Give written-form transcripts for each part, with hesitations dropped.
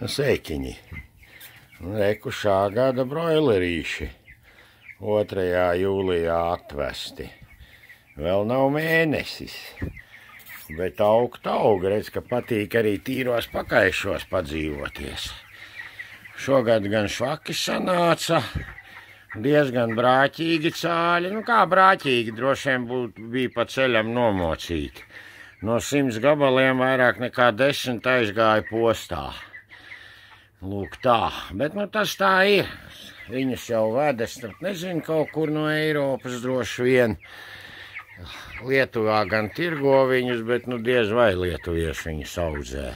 Seikiņi. Reku šā gada broilerīši 2. jūlijā atvesti. Vēl nav mēnesis, bet aug, redz, ka patīk arī tīros pakaišos padzīvoties. Šogad gan švaki sanāca, diezgan brāķīgi cāļi. Nu kā brāķīgi, droši vien bija pa ceļam nomocīti. No 100 gabaliem vairāk nekā 10 aizgāja postā. Lūk tā, bet nu tas tā ir. Viņus jau vedas, nezinu, kaut kur no Eiropas droši vien. Lietuvā gan tirgo viņus, bet nu diez vai lietuvieši viņus audzē.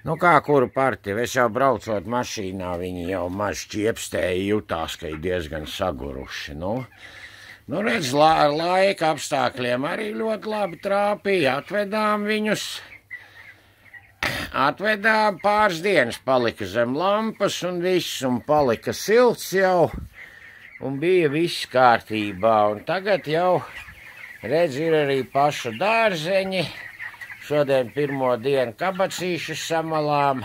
Nu kā kuru partiju, es jau braucot mašīnā, viņi jau maz čiepstēji jutās, ka ir diezgan saguruši. Nu redz, ar laika apstākļiem arī ļoti labi trāpīja, atvedām viņus. Atvedām, pāris dienas palika zem lampas un viss, un palika silts jau, un bija viss kārtībā. Un tagad jau, redz, ir arī pašu dārzeņi. Šodien pirmo dienu kabacīšu samalām.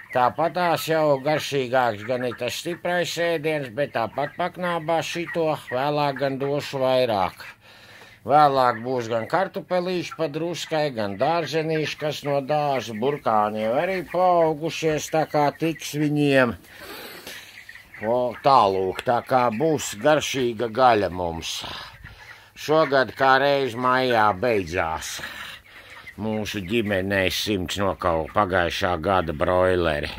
Tāpatās jau garšīgāks gan ir tas stiprais ēdiens, bet tāpat paknābā šito, vēlāk gan došu vairāk. Vēlāk būs gan kartupelīši pa druskai, gan dārzenīši, kas no dārza, burkāniem arī paaugušies, tā kā tiks viņiem. Tālūk, tā kā būs garšīga gaļa mums. Šogad kā reiz maijā beidzās mūsu ģimenei 100 nokauja pagājušā gada broileri.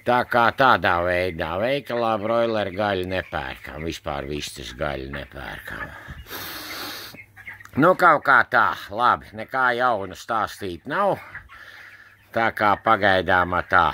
Tā kā tādā veidā veikalā broileri gaļu nepērkam, vispār vistas gaļu nepērkam. Nu, kaut kā tā, labi, nekā jaunu stāstīt nav, tā kā pagaidām tā.